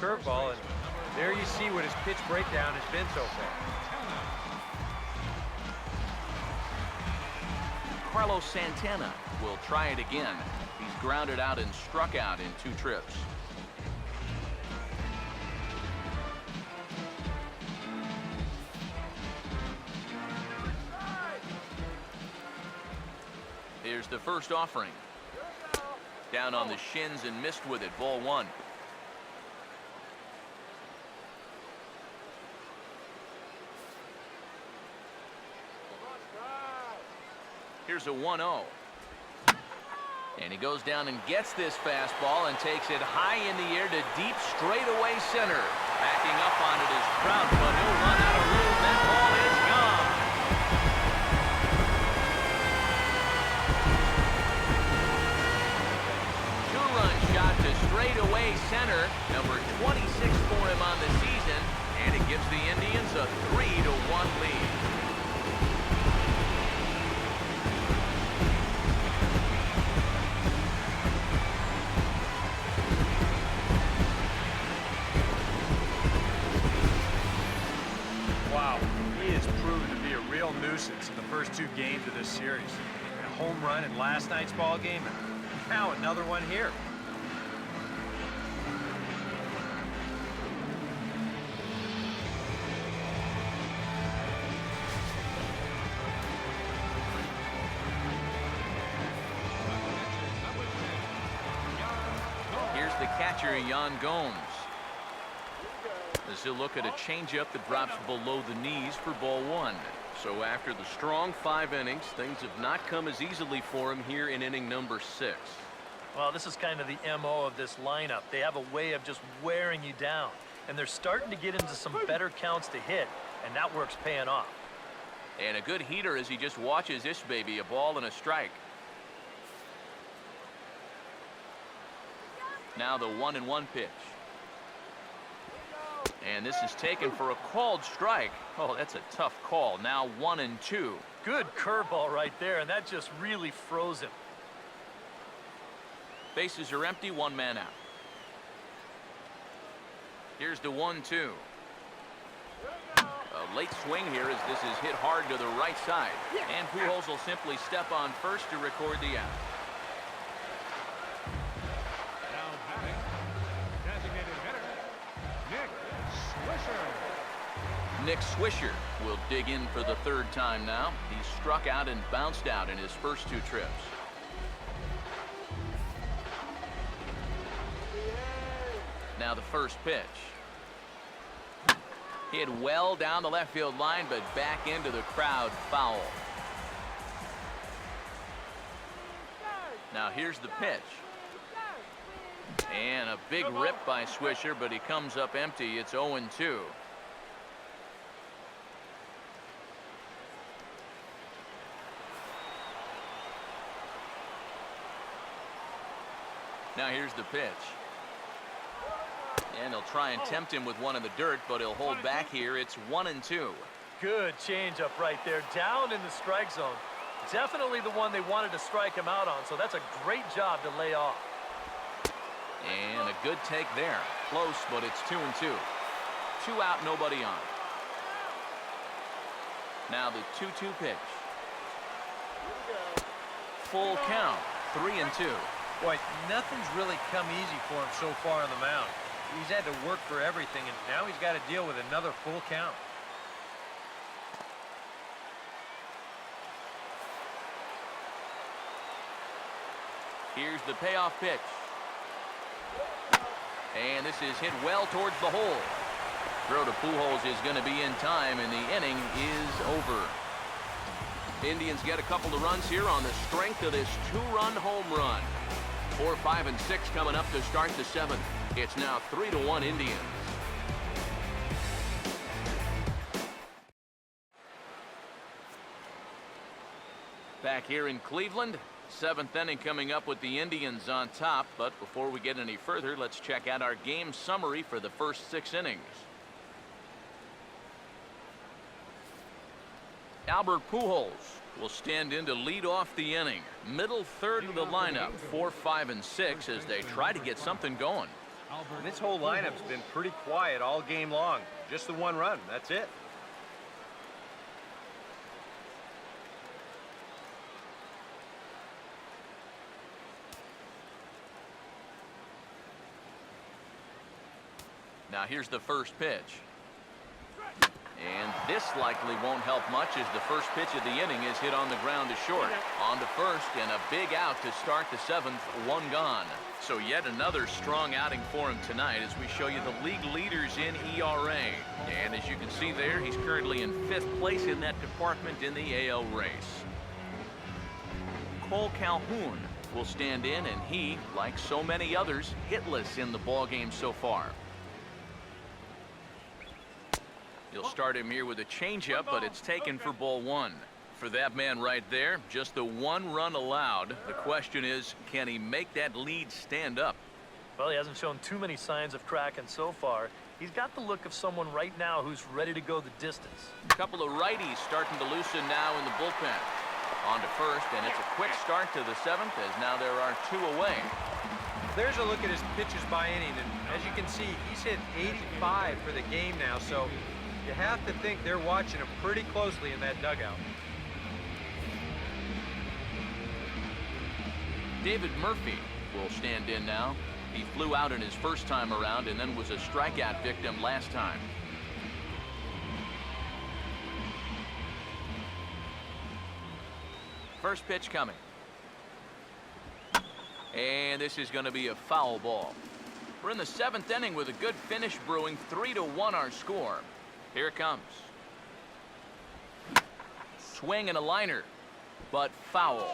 curveball, and there you see what his pitch breakdown has been so far. Carlos Santana will try it again. He's grounded out and struck out in 2 trips. Here's the first offering. Down on the shins and missed with it. Ball 1. Here's a 1-0. And he goes down and gets this fastball and takes it high in the air to deep straightaway center. Backing up on it is Trout, but he'll run out of room. That ball is gone. Two-run shot to straightaway center. Number 26 for him on the season. And it gives the Indians a 3-1 lead. Wow, he has proven to be a real nuisance in the first 2 games of this series. A home run in last night's ball game, and now another one here. Here's the catcher, Yan Gomes. As he'll look at a changeup that drops below the knees for ball 1. So after the strong 5 innings, things have not come as easily for him here in inning number 6. Well, this is kind of the MO of this lineup. They have a way of just wearing you down. And they're starting to get into some better counts to hit, and that work's paying off. And a good heater as he just watches this baby, a ball and a strike. Now the 1-1 pitch. And this is taken for a called strike. Oh, that's a tough call. Now 1-2. Good curveball right there, and that just really froze him. Bases are empty, 1 man out. Here's the 1-2. A late swing here as this is hit hard to the right side. And Pujols will simply step on first to record the out. Nick Swisher will dig in for the 3rd time now. He struck out and bounced out in his first 2 trips. Now the first pitch. Hit well down the left field line, but back into the crowd, foul. Now here's the pitch. And a big rip by Swisher, but he comes up empty. It's 0-2. Now here's the pitch. And he'll try and tempt him with one in the dirt, but he'll hold back here. It's 1-2. Good changeup right there, down in the strike zone. Definitely the one they wanted to strike him out on, so that's a great job to lay off. And a good take there. Close, but it's 2-2. 2 out, nobody on. Now the 2-2 pitch. Full count, 3-2. Boy, nothing's really come easy for him so far on the mound. He's had to work for everything, and now he's got to deal with another full count. Here's the payoff pitch. And this is hit well towards the hole. Throw to Pujols is going to be in time, and the inning is over. Indians get a couple of runs here on the strength of this 2-run home run. 4, 5, and 6 coming up to start the 7th. It's now 3-1 Indians. Back here in Cleveland, 7th inning coming up with the Indians on top. But before we get any further, let's check out our game summary for the first 6 innings. Albert Pujols will stand in to lead off the inning. Middle third of the lineup, 4, 5, and 6 as they try to get something going. And this whole lineup's been pretty quiet all game long. Just the one run, that's it. Now here's the first pitch. And this likely won't help much as the first pitch of the inning is hit on the ground to short. On to first and a big out to start the seventh, one gone. So yet another strong outing for him tonight as we show you the league leaders in ERA. And as you can see there, he's currently in 5th place in that department in the AL race. Cole Calhoun will stand in, and he, like so many others, hitless in the ballgame so far. You'll start him here with a changeup, but it's taken for ball 1. For that man right there, just the 1 run allowed. The question is, can he make that lead stand up? Well, he hasn't shown too many signs of cracking so far. He's got the look of someone right now who's ready to go the distance. A couple of righties starting to loosen now in the bullpen. On to first, and it's a quick start to the 7th as now there are 2 away. There's a look at his pitches by inning, and as you can see, he's hit 85 for the game now, so you have to think they're watching him pretty closely in that dugout. David Murphy will stand in now. He flew out in his first time around and then was a strikeout victim last time. First pitch coming. And this is going to be a foul ball. We're in the 7th inning with a good finish brewing. 3-1 our score. Here it comes. Swing and a liner, but foul.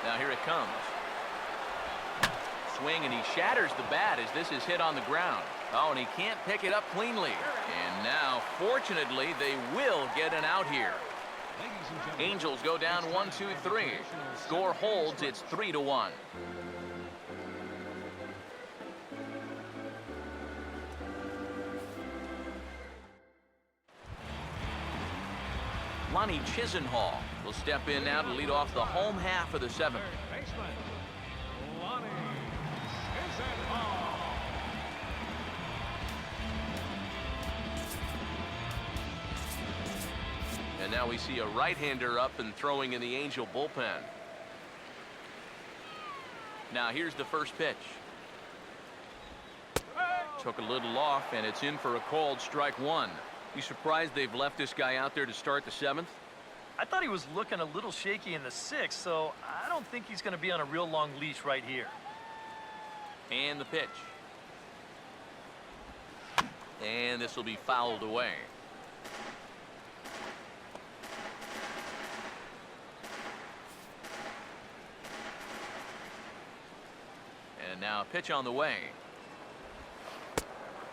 Now here it comes. Swing, and he shatters the bat as this is hit on the ground. Oh, and he can't pick it up cleanly. And now, fortunately, they will get an out here. Angels go down 1-2-3. Score holds. It's 3-1. Lonnie Chisenhall will step in now to lead off the home half of the 7th. And now we see a right-hander up and throwing in the Angel bullpen. Now here's the first pitch. Took a little off, and it's in for a called strike 1. You surprised they've left this guy out there to start the 7th? I thought he was looking a little shaky in the 6th, so I don't think he's going to be on a real long leash right here. And the pitch. And this will be fouled away. And now a pitch on the way.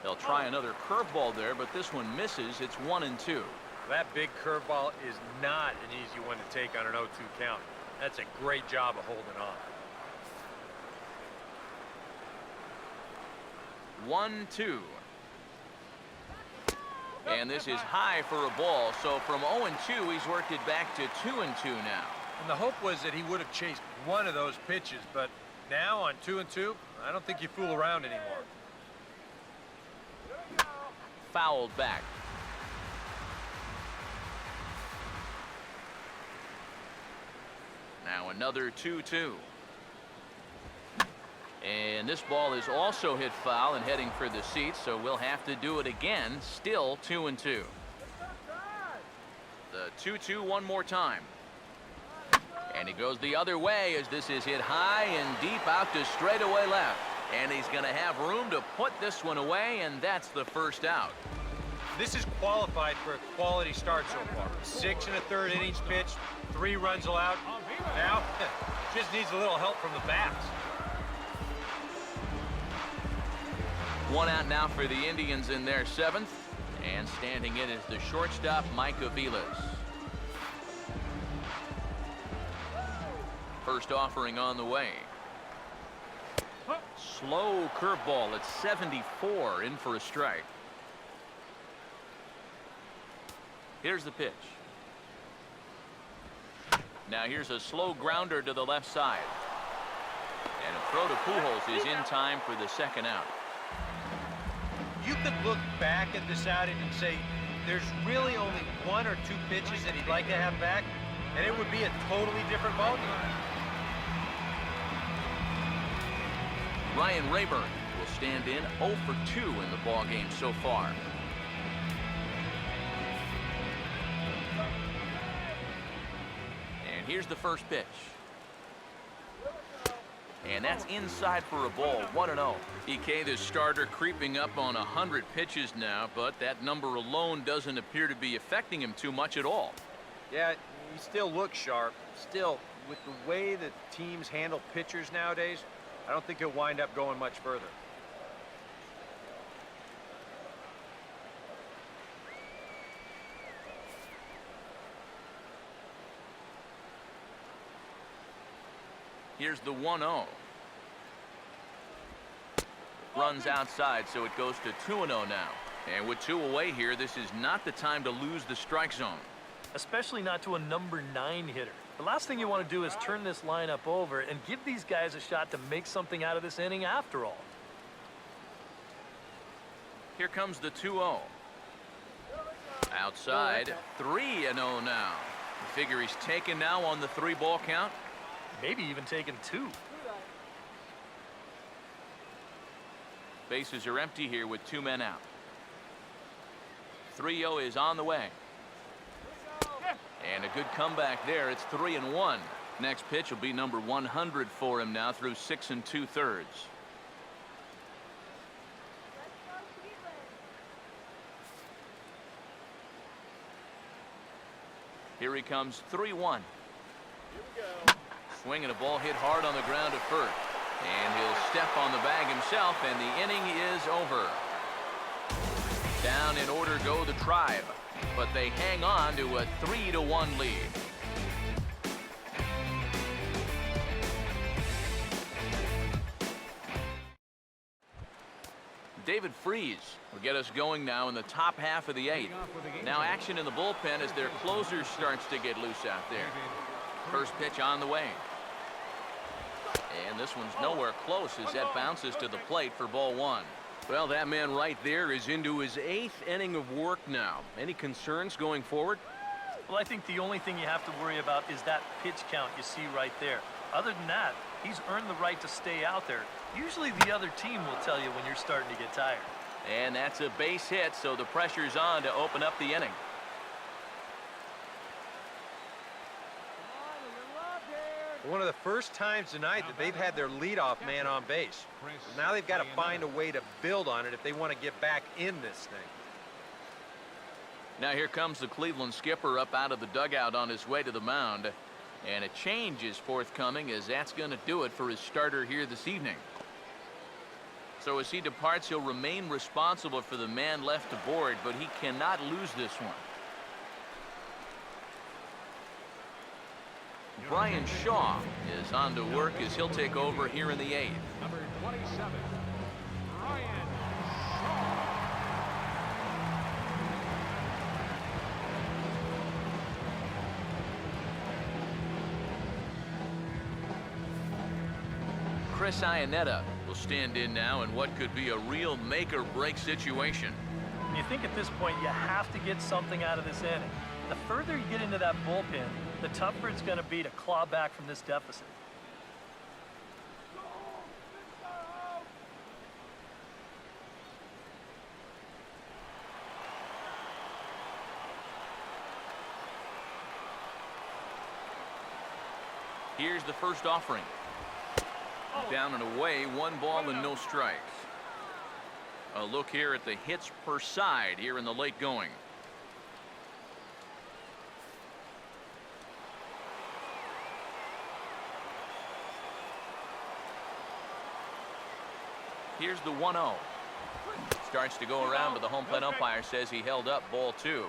They'll try another curveball there, but this one misses. It's 1-2. That big curveball is not an easy one to take on an 0-2 count. That's a great job of holding on. 1-2. And this is high for a ball. So from 0-2, he's worked it back to 2-2 now. And the hope was that he would have chased one of those pitches, but now on 2-2, I don't think you fool around anymore. Fouled back. Now another 2-2. And this ball is also hit foul and heading for the seats, so we'll have to do it again. Still 2-2. The 2-2 one more time. And he goes the other way as this is hit high and deep out to straightaway left. And he's going to have room to put this one away, and that's the first out. This is qualified for a quality start so far. 6 1/3 innings pitched, 3 runs allowed. Now, just needs a little help from the bats. One out now for the Indians in their 7th. And standing in is the shortstop, Mike Aviles. First offering on the way. Slow curveball at 74, in for a strike. Here's the pitch. Now here's a slow grounder to the left side. And a throw to Pujols is in time for the second out. You could look back at this outing and say there's really only 1 or 2 pitches that he'd like to have back, and it would be a totally different ballgame. Ryan Rayburn will stand in 0 for 2 in the ballgame so far. And here's the first pitch. And that's inside for a ball, 1-0. EK, the starter, creeping up on 100 pitches now, but that number alone doesn't appear to be affecting him too much at all. Yeah, he still looks sharp. Still, with the way that teams handle pitchers nowadays, I don't think he'll wind up going much further. Here's the 1-0. Runs outside, so it goes to 2-0 now. And with 2 away here, this is not the time to lose the strike zone. Especially not to a number 9 hitter. The last thing you want to do is turn this lineup over and give these guys a shot to make something out of this inning after all. Here comes the 2-0. Outside, 3-0 now. You figure he's taken now on the 3-ball count? Maybe even taking 2. Bases are empty here with 2 men out. 3-0 is on the way. And a good comeback there. It's 3-1. Next pitch will be number 100 for him now through 6 2/3. Here he comes, 3-1. Swinging a ball hit hard on the ground at first. And he'll step on the bag himself, and the inning is over. Down in order go the Tribe, but they hang on to a 3-1 lead. David Freese will get us going now in the top half of the 8th. Now action in the bullpen as their closer starts to get loose out there. First pitch on the way. And this one's nowhere close as that bounces to the plate for ball 1. Well, that man right there is into his 8th inning of work now. Any concerns going forward? Well, I think the only thing you have to worry about is that pitch count you see right there. Other than that, he's earned the right to stay out there. Usually the other team will tell you when you're starting to get tired. And that's a base hit, so the pressure's on to open up the inning. One of the first times tonight that they've had their leadoff man on base. Now they've got to find a way to build on it if they want to get back in this thing. Now here comes the Cleveland skipper up out of the dugout on his way to the mound. And a change is forthcoming, as that's going to do it for his starter here this evening. So as he departs, he'll remain responsible for the man left aboard, but he cannot lose this one. Brian Shaw is on to work as he'll take over here in the 8th. Number 27, Brian Shaw. Chris Iannetta will stand in now in what could be a real make-or-break situation. And you think at this point you have to get something out of this inning. The further you get into that bullpen, the tougher it's going to be to claw back from this deficit. Here's the first offering. Down and away, 1 ball and no strikes. A look here at the hits per side here in the late going. Here's the 1-0. Starts to go around, but the home plate umpire says he held up ball 2.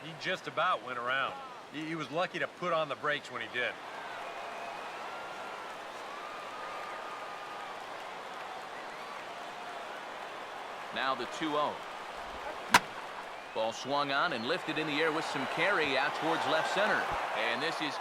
He just about went around. He was lucky to put on the brakes when he did. Now the 2-0. Ball swung on and lifted in the air with some carry out towards left center. And this is